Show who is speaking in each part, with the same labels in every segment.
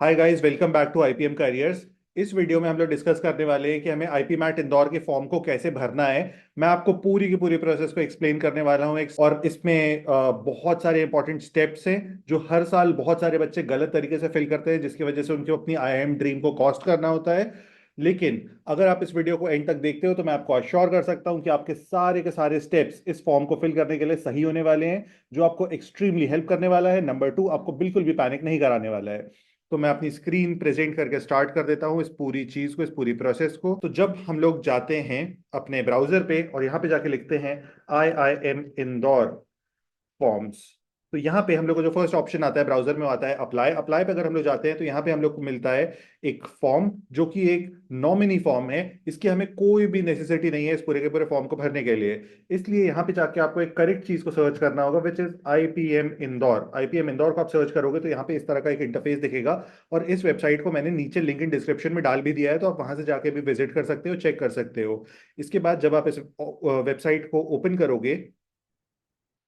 Speaker 1: Hi guys, welcome back to IPM careers. इस वीडियो में हम लोग डिस्कस करने वाले हैं कि हमें आईपी मैट इंदौर के फॉर्म को कैसे भरना है। मैं आपको पूरी की पूरी प्रोसेस को एक्सप्लेन करने वाला हूं और इसमें बहुत सारे इंपॉर्टेंट स्टेप्स हैं जो हर साल बहुत सारे बच्चे गलत तरीके से फिल करते हैं, जिसकी वजह से उनको अपनी आईआईएम ड्रीम को कॉस्ट करना होता है। लेकिन अगर आप इस वीडियो को एंड तक देखते हो तो मैं आपको अश्योर कर सकता हूं कि आपके सारे के सारे स्टेप्स इस फॉर्म को फिल करने के लिए सही होने वाले हैं, जो आपको एक्सट्रीमली हेल्प करने वाला है। नंबर टू, आपको बिल्कुल भी पैनिक नहीं कराने वाला है। तो मैं अपनी स्क्रीन प्रेजेंट करके स्टार्ट कर देता हूँ इस पूरी चीज को, इस पूरी प्रोसेस को। तो जब हम लोग जाते हैं अपने ब्राउजर पे और यहाँ पे जाके लिखते हैं IIM इंदौर फॉर्म्स, तो यहाँ पे हम लोग को जो फर्स्ट ऑप्शन आता है ब्राउजर में, आता है अप्लाई। अप्लाई पे अगर हम लोग जाते हैं तो यहाँ पे हम लोग को मिलता है एक फॉर्म जो कि एक नॉमिनी फॉर्म है। इसकी हमें कोई भी नेसेसिटी नहीं है इस पूरे के पूरे फॉर्म को भरने के लिए। इसलिए यहाँ पे जाके आपको एक करेक्ट चीज को सर्च करना होगा, which is IPM Indore. IPM Indore को आप सर्च करोगे तो यहाँ पे इस तरह का एक इंटरफेस दिखेगा। और इस वेबसाइट को मैंने नीचे लिंक इन डिस्क्रिप्शन में डाल भी दिया है, तो आप वहां से जाके भी विजिट कर सकते हो, चेक कर सकते हो। इसके बाद जब आप इस वेबसाइट को ओपन करोगे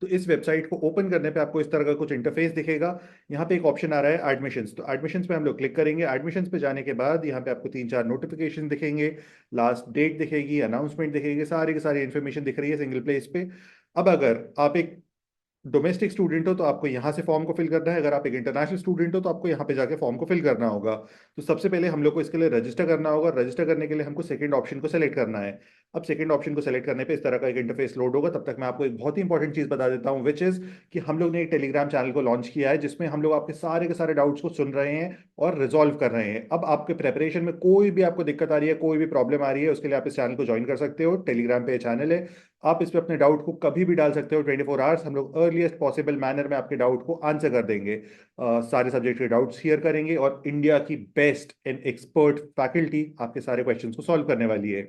Speaker 1: तो इस वेबसाइट को ओपन करने पे आपको इस तरह का कुछ इंटरफेस दिखेगा। यहाँ पे एक ऑप्शन आ रहा है एडमिशंस, तो एडमिशंस पे हम लोग क्लिक करेंगे। एडमिशंस पे जाने के बाद यहाँ पे आपको तीन चार नोटिफिकेशन दिखेंगे, लास्ट डेट दिखेगी, अनाउंसमेंट दिखेगी, सारी की सारी इन्फॉर्मेशन दिख रही है सिंगल प्लेस पे। अब अगर आप एक डोमेस्टिक स्टूडेंट हो तो आपको यहाँ से फॉर्म को फिल करना है, अगर आप एक इंटरनेशनल स्टूडेंट हो तो आपको यहाँ पे जाके फॉर्म को फिल करना होगा। तो सबसे पहले हम लोग को इसके लिए रजिस्टर करना होगा। रजिस्टर करने के लिए हमको सेकंड ऑप्शन को सेलेक्ट करना है। अब सेकंड ऑप्शन को सेलेक्ट करने पे इस तरह का एक इंटरफेस लोड होगा। तब तक मैं आपको एक बहुत ही इंपॉर्टेंट चीज बता देता हूँ, विच इज कि हम लोग ने एक टेलीग्राम चैनल को लॉन्च किया है, जिसमें हम लोग आपके सारे के सारे डाउट्स को सुन रहे हैं और रिजॉल्व कर रहे हैं। अब आपके प्रेपरेशन में कोई भी आपको दिक्कत आ रही है, कोई भी प्रॉब्लम आ रही है, उसके लिए आप इस चैनल को ज्वाइन कर सकते हो। टेलीग्राम पे चैनल है, आप इस पे अपने डाउट को कभी भी डाल सकते हो। 24 आवर्स हम लोग अर्लीस्ट पॉसिबल मैनर में आपके डाउट को आंसर कर देंगे। सारे सब्जेक्ट के डाउट्स क्लियर करेंगे और इंडिया की बेस्ट एंड एक्सपर्ट फैकल्टी आपके सारे क्वेश्चंस को सॉल्व करने वाली है।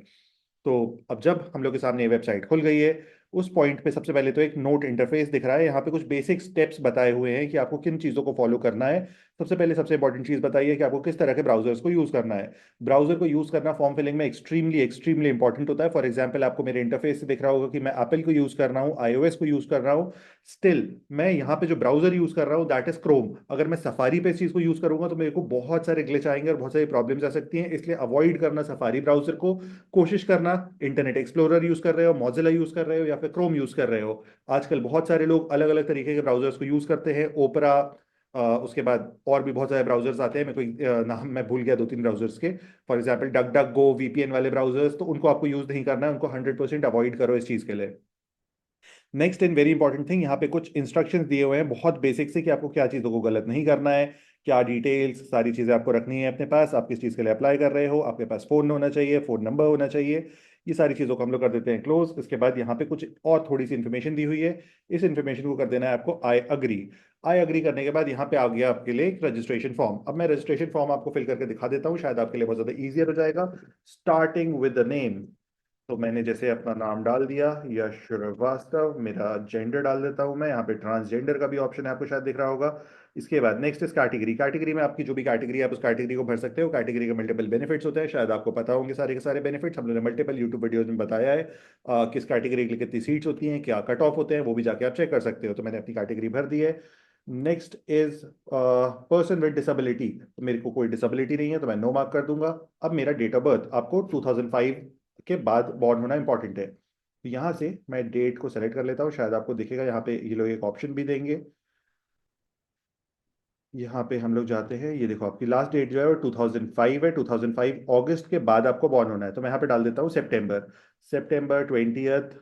Speaker 1: तो अब जब हम लोग के सामने ये वेबसाइट खुल गई है, उस पॉइंट पे सबसे पहले तो एक नोट इंटरफेस दिख रहा है। यहाँ पे कुछ बेसिक स्टेप्स बताए हुए हैं कि आपको किन चीज़ों को फॉलो करना है। सबसे पहले सबसे इंपॉर्टेंट चीज़ बताइए कि आपको किस तरह के ब्राउजर्स को यूज़ करना है। ब्राउजर को यूज़ करना फॉर्म फिलिंग में एक्सट्रीमली एक्सट्रीमली इंपॉर्टेंट होता है। फॉर एग्जाम्पल, आपको मेरे इंटरफेस से दिख रहा होगा कि मैं एप्पल को यूज़ कर रहा हूँ, iOS को यूज़ कर रहा हूँ। स्टिल मैं यहाँ पे जो ब्राउजर यूज़ कर रहा हूँ दैट इज क्रोम। अगर मैं सफारी पे इस चीज़ को यूज़ करूंगा तो मेरे को बहुत सारे ग्लिच आएंगे और बहुत सारी प्रॉब्लम्स आ सकती हैं। इसलिए अवॉइड करना सफारी ब्राउजर को, कोशिश करना इंटरनेट एक्सप्लोरर यूज कर रहे हो, मॉजिला यूज कर रहे हो या फिर क्रोम यूज कर रहे हो। आजकल बहुत सारे लोग अलग अलग तरीके के ब्राउजर्स को यूज करते हैं, ओपरा, उसके बाद और भी बहुत सारे ब्राउजर्स आते हैं। मैं कोई नाम मैं भूल गया दो तीन ब्राउजर्स के। For example duck duck go, VPN वाले ब्राउजर्स, तो उनको आपको यूज नहीं करना है, उनको 100% अवॉइड करो इस चीज के लिए। Next and very important thing, यहाँ पे कुछ इंस्ट्रक्शंस दिए हुए हैं बहुत बेसिक से कि आपको क्या चीज़ों को गलत नहीं करना है, क्या डिटेल्स, सारी चीज़ें आपको रखनी है अपने पास। आप किस चीज़ के लिए अप्लाई कर रहे हो, आपके पास फ़ोन होना चाहिए, फ़ोन नंबर होना चाहिए। ये सारी चीज़ों को हम लोग कर देते हैं क्लोज। इसके बाद यहाँ पे कुछ और थोड़ी सी इन्फॉर्मेशन दी हुई है। इस इन्फॉर्मेशन को कर देना है आपको आई अग्री। आई अग्री करने के बाद यहाँ पे आ गया आपके लिए एक रजिस्ट्रेशन फॉर्म। अब मैं रजिस्ट्रेशन फॉर्म आपको फिल करके दिखा देता हूँ, शायद आपके लिए बहुत ज़्यादा ईजियर हो जाएगा। स्टार्टिंग विद द नेम, तो मैंने जैसे अपना नाम डाल दिया, यश श्रीवास्तव। मेरा जेंडर डाल देता हूं मैं, यहाँ पे ट्रांसजेंडर का भी ऑप्शन है, आपको शायद दिख रहा होगा। इसके बाद नेक्स्ट इस कैटेगरी। कैटेगरी में आपकी जो भी कैटेगरी है आप उस कैटेगरी को भर सकते हो। कैटेगरी के मल्टीपल बेनिफिट्स होते हैं, शायद आपको पता होंगे सारे के सारे बेनिफिट्स। हम लोगों ने मल्टीपल यूट्यूब वीडियोज में बताया है। किस कैटेगरी के लिए कितनी सीट्स होती हैं, क्या कट ऑफ होते हैं, वो भी जाके आप चेक कर सकते हो। तो मैंने अपनी कैटेगरी भर दी है। Next is person with disability, तो मेरे को कोई डिसेबिलिटी नहीं है तो मैं नो मार्क कर दूंगा। अब मेरा डेट ऑफ बर्थ, आपको 2005 के बाद बॉर्न होना इंपॉर्टेंट है, तो यहाँ से मैं डेट को सेलेक्ट कर लेता हूँ। शायद आपको दिखेगा यहाँ पे ये लोग एक ऑप्शन भी देंगे। यहाँ पे हम लोग जाते हैं, ये देखो आपकी लास्ट डेट जो है वो 2005 है। 2005 अगस्त के बाद आपको बॉर्न होना है, तो मैं यहाँ पे डाल देता हूँ सितंबर। सितंबर 20th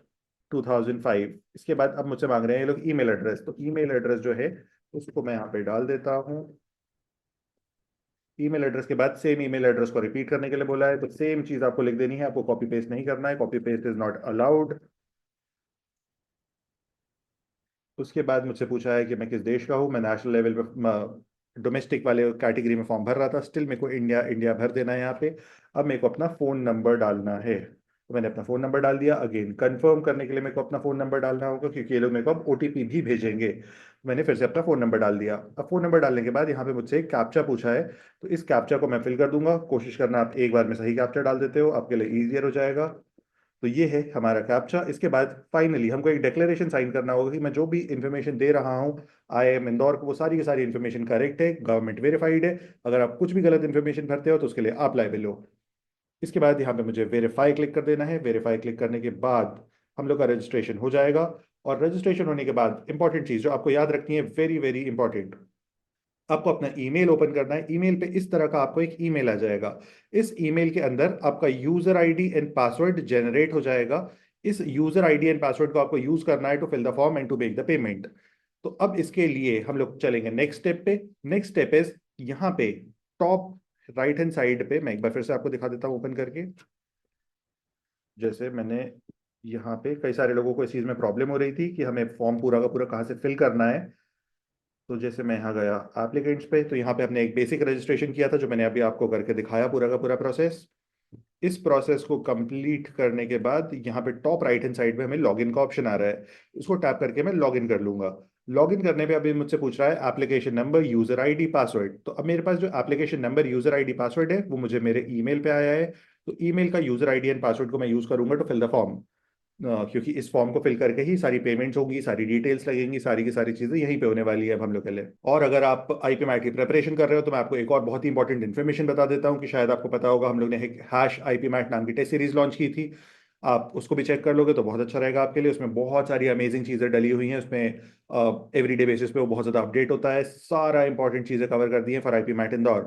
Speaker 1: 2005। इसके बाद अब मुझसे मांग रहे हैं ये लोग ईमेल एड्रेस, तो ईमेल एड्रेस जो है उसको मैं यहाँ पे डाल देता हूँ। ईमेल एड्रेस के बाद सेम ईमेल एड्रेस को रिपीट करने के लिए बोला है, तो सेम चीज आपको लिख देनी है, आपको कॉपी पेस्ट नहीं करना है, copy paste is not allowed. उसके बाद मुझसे पूछा है कि मैं किस देश का हूँ। मैं नेशनल लेवल पे डोमेस्टिक वाले कैटेगरी में फॉर्म भर रहा था, स्टिल मेरे को इंडिया इंडिया भर देना है यहाँ पे। अब मेरे को अपना फ़ोन नंबर डालना है, तो मैंने अपना फ़ोन नंबर डाल दिया। अगेन कंफर्म करने के लिए मेरे को अपना फ़ोन नंबर डालना होगा, क्योंकि ये लोग मेरे को अब ओटीपी भी भेजेंगे। मैंने फिर से अपना फ़ोन नंबर डाल दिया। अब फ़ोन नंबर डालने के बाद यहाँ पे मुझसे एक कैप्चा पूछा है, तो इस कैप्चा को मैं फिल कर दूंगा। कोशिश करना आप एक बार में सही कैप्चा डाल देते हो, आपके लिए ईजियर हो जाएगा। तो ये है हमारा कैप्चा। इसके बाद फाइनली हमको एक डिक्लेरेशन साइन करना होगा कि मैं जो भी इंफॉर्मेशन दे रहा हूँ IIM इंदौर को, वो सारी की सारी इंफॉर्मेशन करेक्ट है, गवर्नमेंट वेरीफाइड है। अगर आप कुछ भी गलत इंफॉर्मेशन भरते हो तो उसके लिए आप लायबल हो। इसके बाद यहाँ पे मुझे वेरीफाई क्लिक कर देना है। वेरीफाई क्लिक करने के बाद हम लोग का रजिस्ट्रेशन हो जाएगा। और रजिस्ट्रेशन होने के बाद इंपॉर्टेंट चीज जो आपको याद रखनी है, वेरी वेरी इंपॉर्टेंट, आपको अपना ईमेल ओपन करना है। ईमेल पे इस तरह का आपको एक ईमेल आ जाएगा। इस ईमेल के अंदर आपका user ID and password generate हो जाएगा। इस यूजर आईडी एंड पासवर्ड को आपको यूज करना है to fill the form and to make the payment. तो अब इसके लिए हम लोग चलेंगे नेक्स्ट स्टेप पे। नेक्स्ट स्टेप इज यहाँ पे टॉप राइट हैंड साइड पे, मैं एक बार फिर से आपको दिखा देता हूँ ओपन करके। जैसे मैंने यहाँ पे, कई सारे लोगों को इस चीज में प्रॉब्लम हो रही थी कि हमें फॉर्म पूरा का पूरा कहाँ से फिल करना है। तो जैसे मैं यहाँ गया एप्लीकेंट्स पे, तो यहाँ पे हमने एक बेसिक रजिस्ट्रेशन किया था जो मैंने अभी आपको करके दिखाया, पूरा का पूरा प्रोसेस। इस प्रोसेस को कंप्लीट करने के बाद यहाँ पे टॉप राइट हैंड साइड पे हमें लॉगिन का ऑप्शन आ रहा है। इसको टैप करके मैं लॉगिन कर लूंगा। लॉगिन करने पे अभी मुझसे पूछ रहा है application number, user ID, password. तो अब मेरे पास जो application number, user ID, password है वो मुझे मेरे ईमेल पे आया है। तो ईमेल का यूजर आईडी एंड पासवर्ड को मैं यूज करूंगा टू फिल द फॉर्म। क्योंकि इस फॉर्म को फिल करके ही सारी पेमेंट्स होगी, सारी डिटेल्स लगेंगी, सारी की सारी चीजें यहीं पे होने वाली है अब हम लोग के लिए। और अगर आप आईपी मैट की प्रिपरेशन कर रहे हो तो मैं आपको एक और बहुत ही इंपॉर्टेंट इन्फॉर्मेशन बता देता हूँ कि शायद आपको पता होगा, हम लोग ने एक हैश आईपी मैट नाम की टेस्ट सीरीज लॉन्च की थी। आप उसको भी चेक कर लोगे तो बहुत अच्छा रहेगा आपके लिए। उसमें बहुत सारी अमेजिंग चीज़ें डली हुई हैं उसमें। एवरीडे बेसिस पे वो बहुत ज़्यादा अपडेट होता है, सारा इंपॉर्टेंट चीज़ें कवर कर दी हैं फॉर आईपी मैट इंदौर।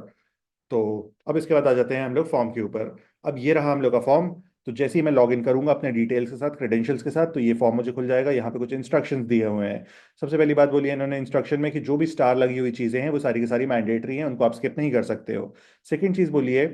Speaker 1: तो अब इसके बाद आ जाते हैं हम लोग फॉर्म के ऊपर। अब ये रहा हम लोग का फॉर्म। तो जैसे ही मैं लॉग इन करूंगा अपने डिटेल्स के साथ, क्रेडेंशियल्स के साथ, तो ये फॉर्म मुझे खुल जाएगा। यहाँ पे कुछ इंस्ट्रक्शंस दिए हुए हैं। सबसे पहली बात बोली है इन्होंने इंस्ट्रक्शन में कि जो भी स्टार लगी हुई चीज़ें हैं वो सारी की सारी मैंडेटरी हैं, उनको आप स्किप नहीं कर सकते हो। सेकेंड चीज़ बोली है,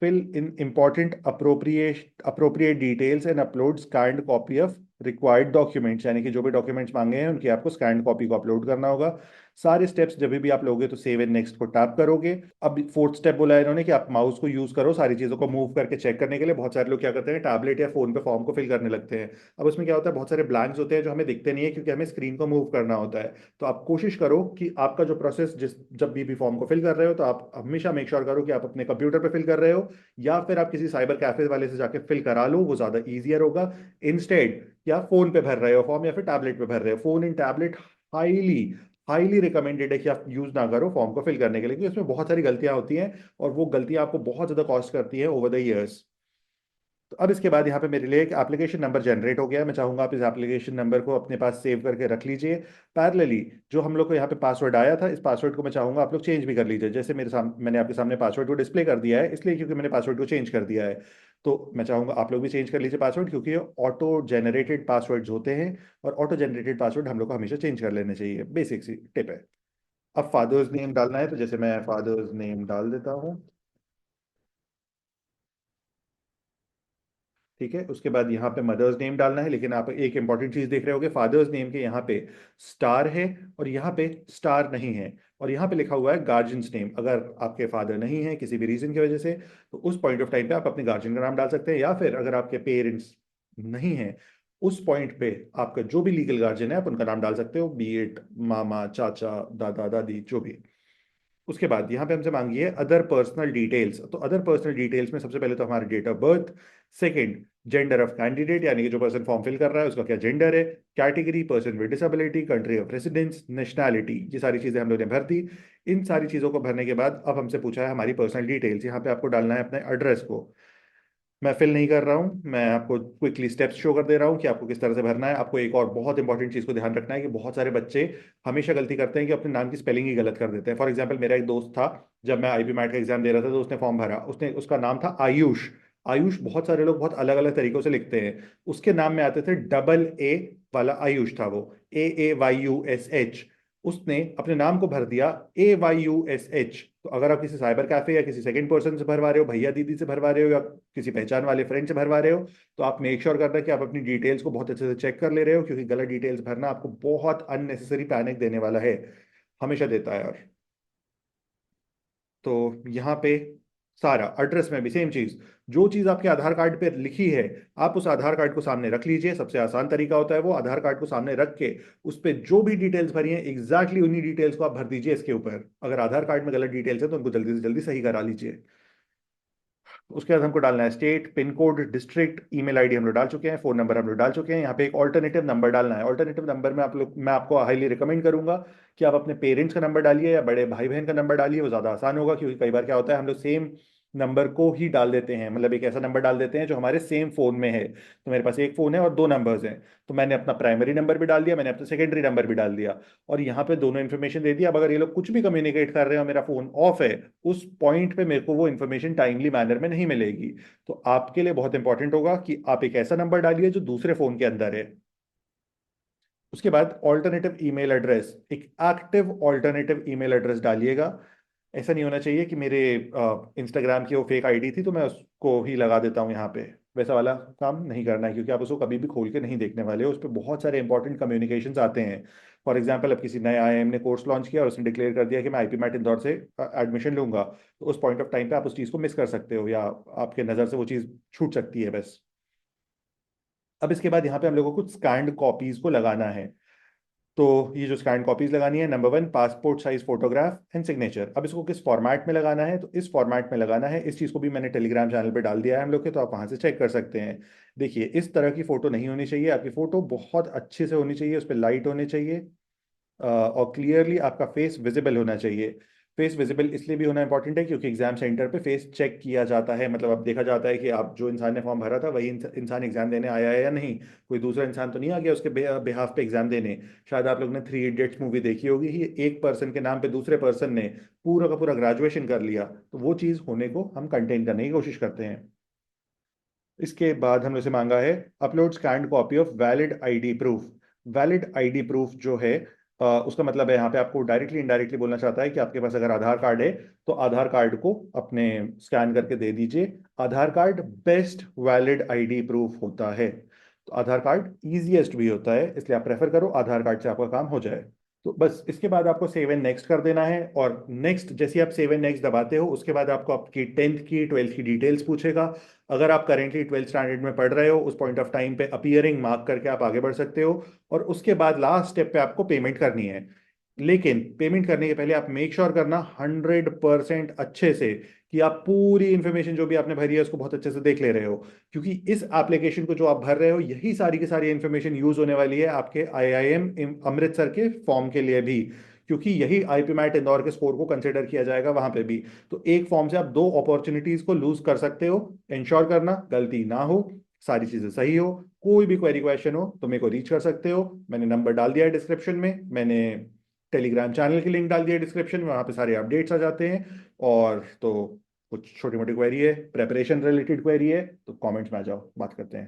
Speaker 1: fill in important appropriate details and upload scanned copy of required documents, यानी कि जो भी डॉक्यूमेंट्स मांगे हैं उनकी आपको स्कैंड कॉपी को अपलोड करना होगा। सारे स्टेप्स जब भी आप लोगे तो सेव एंड नेक्स्ट को टैप करोगे। अब फोर्थ स्टेप बोला है इन्होंने कि आप माउस को यूज करो सारी चीजों को मूव करके चेक करने के लिए। बहुत सारे लोग क्या करते हैं, टैबलेट या फोन पे फॉर्म को फिल करने लगते हैं। अब उसमें क्या होता है, बहुत सारे ब्लैंक्स होते हैं जो हमें दिखते नहीं है क्योंकि हमें स्क्रीन को मूव करना होता है। तो आप कोशिश करो कि आपका जो प्रोसेस, जिस जब भी फॉर्म को फिल कर रहे हो तो आप हमेशा मेक श्योर करो कि आप अपने कंप्यूटर पे फिल कर रहे हो, या फिर आप किसी साइबर कैफे वाले से जाके फिल करा लो, वो ज्यादा ईजियर होगा। इंस्टेड या फोन पे भर रहे हो फॉर्म या फिर टैबलेट पे भर रहे हो, phone and tablet highly highly recommended है कि आप यूज ना करो फॉर्म को फिल करने के लिए, क्योंकि इसमें बहुत सारी गलतियां होती हैं और वो गलतियां आपको बहुत ज्यादा कॉस्ट करती हैं ओवर द ईयर्स। तो अब इसके बाद यहाँ पे मेरे लिए एक एप्लीकेशन नंबर जनरेट हो गया है। मैं चाहूंगा आप इस एप्लीकेशन नंबर को अपने पास सेव करके रख लीजिए। पैरेलली जो हम लोग को यहाँ पे पासवर्ड आया था, इस पासवर्ड को मैं चाहूंगा आप लोग चेंज भी कर लीजिए। जैसे मेरे सामने, मैंने आपके सामने पासवर्ड को डिस्प्ले कर दिया है इसलिए क्योंकि मैंने पासवर्ड को चेंज कर दिया है। तो मैं चाहूंगा आप लोग भी चेंज कर लीजिए पासवर्ड, क्योंकि ये ऑटो जनरेटेड पासवर्ड्स होते हैं और ऑटो जनरेटेड पासवर्ड हम लोग को हमेशा चेंज कर लेने चाहिए। बेसिक सी टिप है। अब फादर्स नेम डालना है, तो जैसे मैं फादर्स नेम डाल देता हूँ। ठीक है, उसके बाद यहाँ पे मदर्स नेम डालना है, लेकिन आप एक इंपॉर्टेंट चीज देख रहे होगे, फादर्स नेम के यहाँ पे स्टार है और यहाँ पे स्टार नहीं है। और यहाँ पे लिखा हुआ है गार्जियंस नेम। अगर आपके फादर नहीं है किसी भी रीजन की वजह से, तो उस पॉइंट ऑफ टाइम पे आप अपने गार्जियन का नाम डाल सकते हैं, या फिर अगर आपके पेरेंट्स नहीं है उस पॉइंट पे आपका जो भी लीगल गार्जियन है आप उनका नाम डाल सकते हो, बी इट मामा, चाचा, दादा, दादी, जो भी। उसके बाद यहाँ पे हमसे मांगी है अदर पर्सनल डिटेल्स। तो अदर पर्सनल डिटेल्स में सबसे पहले तो हमारा date of birth, second gender of candidate, यानी कि जो पर्सन फॉर्म फिल कर रहा है उसका क्या जेंडर है, category person with disability, country of residence, nationality, ये सारी चीजें हम लोग ने भर दी। इन सारी चीजों को भरने के बाद अब हमसे पूछा है हमारी पर्सनल डिटेल्स। यहाँ पे आपको डालना है अपने एड्रेस को। मैं फिल नहीं कर रहा हूँ, मैं आपको क्विकली स्टेप्स शो कर दे रहा हूँ कि आपको किस तरह से भरना है। आपको एक और बहुत इंपॉर्टेंट चीज़ को ध्यान रखना है कि बहुत सारे बच्चे हमेशा गलती करते हैं कि अपने नाम की स्पेलिंग ही गलत कर देते हैं। फॉर एग्जाम्पल मेरा एक दोस्त था, जब मैं आईपी मैट का एग्जाम दे रहा था तो उसने फॉर्म भरा, उसने, उसका नाम था आयुष। आयुष बहुत सारे लोग बहुत अलग अलग तरीकों से लिखते हैं, उसके नाम में आते थे डबल ए वाला आयुष था वो, AAYUSH। उसने अपने नाम को भर दिया AYUSH। तो अगर आप किसी साइबर कैफे या किसी सेकंड पर्सन से भरवा रहे हो, भैया दीदी से भरवा रहे हो, या किसी पहचान वाले फ्रेंड से भरवा रहे हो, तो आप मेक श्योर करना कि आप अपनी डिटेल्स को बहुत अच्छे से चेक कर ले रहे हो, क्योंकि गलत डिटेल्स भरना आपको बहुत अननेसेसरी पैनिक देने वाला है, हमेशा देता है। और तो यहाँ पे सारा एड्रेस में भी सेम चीज, जो चीज आपके आधार कार्ड पे लिखी है आप उस आधार कार्ड को सामने रख लीजिए। सबसे आसान तरीका होता है वो, आधार कार्ड को सामने रख के उस पे जो भी डिटेल्स भरी हैं एग्जैक्टली उन्हीं डिटेल्स को आप भर दीजिए इसके ऊपर। अगर आधार कार्ड में गलत डिटेल्स है तो उनको जल्दी से जल्दी सही करा लीजिए। उसके बाद हमको डालना है state, pin code, district, email ID हम लोग डाल चुके हैं, फोन नंबर हम लोग डाल चुके हैं। यहाँ पे एक ऑल्टरनेटिव नंबर डालना है। ऑल्टरनेटिव नंबर में आप लोग, मैं आपको हाईली रिकमेंड करूंगा कि आप अपने पेरेंट्स का नंबर डालिए या बड़े भाई बहन का नंबर डालिए, वो ज़्यादा आसान होगा। क्योंकि कई बार क्या होता है, हम लोग सेम नंबर को ही डाल देते हैं, मतलब एक ऐसा नंबर डाल देते हैं जो हमारे सेम फोन में है। तो मेरे पास एक फोन है और दो नंबर्स हैं, तो मैंने अपना प्राइमरी नंबर भी डाल दिया, मैंने अपना सेकेंडरी नंबर भी डाल दिया, और यहाँ पे दोनों इन्फॉर्मेशन दे दिया। अब अगर ये लोग कुछ भी कम्युनिकेट कर रहे हो, मेरा फोन ऑफ है, उस पॉइंट पे मेरे को वो इन्फॉर्मेशन टाइमली मैनर में नहीं मिलेगी। तो आपके लिए बहुत इंपॉर्टेंट होगा कि आप एक ऐसा नंबर डालिए जो दूसरे फोन के अंदर है। उसके बाद ऑल्टरनेटिव ईमेल एड्रेस, एक एक्टिव ऑल्टरनेटिव ईमेल एड्रेस डालिएगा। ऐसा नहीं होना चाहिए कि मेरे इंस्टाग्राम की वो फेक आईडी थी तो मैं उसको ही लगा देता हूँ यहाँ पे, वैसा वाला काम नहीं करना है। क्योंकि आप उसको कभी भी खोल के नहीं देखने वाले हो, उस पर बहुत सारे इंपॉर्टेंट कम्युनिकेशंस आते हैं। फॉर एग्जाम्पल, अब किसी नए आईआईएम ने कोर्स लॉन्च किया और उसने डिक्लेयर कर दिया कि मैं आईपी मैट इंदौर से एडमिशन लूंगा, तो उस पॉइंट ऑफ टाइम पे आप उस चीज़ को मिस कर सकते हो, या आपके नज़र से वो चीज़ छूट सकती है बस। अब इसके बाद यहाँ पे हम लोगों को कुछ स्कैंड कॉपीज को लगाना है। तो ये जो स्कैन कॉपीज लगानी है, number 1, passport size photograph and signature. अब इसको किस फॉर्मेट में लगाना है, तो इस फॉर्मेट में लगाना है। इस चीज़ को भी मैंने टेलीग्राम चैनल पे डाल दिया है हम लोग के, तो आप वहां से चेक कर सकते हैं। देखिए, इस तरह की फोटो नहीं होनी चाहिए, आपकी फोटो बहुत अच्छे से होनी चाहिए, उस पर लाइट होनी चाहिए, और क्लियरली आपका फेस विजिबल होना चाहिए। फेस विजिबल इसलिए भी होना इंपॉर्टेंट है क्योंकि एग्जाम सेंटर पे फेस चेक किया जाता है, मतलब अब देखा जाता है कि आप जो इंसान ने फॉर्म भरा था वही इंसान एग्जाम देने आया है या नहीं, कोई दूसरा इंसान तो नहीं आ गया उसके बिहाफ पे एग्जाम देने। शायद आप लोग ने थ्री इडियट्स मूवी देखी होगी, ही एक पर्सन के नाम पे दूसरे पर्सन ने पूरा का पूरा ग्रेजुएशन कर लिया, तो वो चीज़ होने को हम कंटेन करने की कोशिश करते हैं। इसके बाद हमने से मांगा है upload scanned copy of valid ID proof. Valid ID proof जो है, उसका मतलब है यहाँ पे आपको डायरेक्टली इनडायरेक्टली बोलना चाहता है कि आपके पास अगर आधार कार्ड है तो आधार कार्ड को अपने स्कैन करके दे दीजिए। Aadhaar card best valid ID proof होता है, तो आधार कार्ड इजीएस्ट भी होता है, इसलिए आप प्रेफर करो आधार कार्ड से आपका काम हो जाए। तो बस इसके बाद आपको सेव एंड नेक्स्ट कर देना है, और नेक्स्ट जैसे आप सेव एंड नेक्स्ट दबाते हो उसके बाद आपको आपकी 10th की 12th की डिटेल्स पूछेगा। अगर आप करेंटली 12th स्टैंडर्ड में पढ़ रहे हो, उस पॉइंट ऑफ टाइम पे अपीयरिंग मार्क करके आप आगे बढ़ सकते हो। और उसके बाद लास्ट स्टेप पे आपको पेमेंट करनी है। लेकिन पेमेंट करने के पहले आप मेक श्योर करना 100% अच्छे से कि आप पूरी इंफॉर्मेशन जो भी आपने भरी है उसको बहुत अच्छे से देख ले रहे हो। क्योंकि इस एप्लीकेशन को जो आप भर रहे हो, यही सारी की सारी इंफॉर्मेशन यूज होने वाली है आपके आईआईएम अमृतसर के फॉर्म के लिए भी, क्योंकि यही आईपी मैट इंदौर के स्कोर को कंसिडर किया जाएगा वहां पे भी। तो एक फॉर्म से आप दो अपॉर्चुनिटीज को लूज कर सकते हो। इंश्योर करना गलती ना हो, सारी चीजें सही हो। कोई भी क्वेरी क्वेश्चन हो तो मेरे को रीच कर सकते हो, मैंने नंबर डाल दिया है डिस्क्रिप्शन में, मैंने टेलीग्राम चैनल की लिंक डाल दिया है डिस्क्रिप्शन में, वहाँ पे सारे अपडेट्स आ जाते हैं। और तो कुछ छोटी मोटी क्वेरी है, प्रेपरेशन रिलेटेड क्वेरी है, तो कमेंट्स में आ जाओ, बात करते हैं।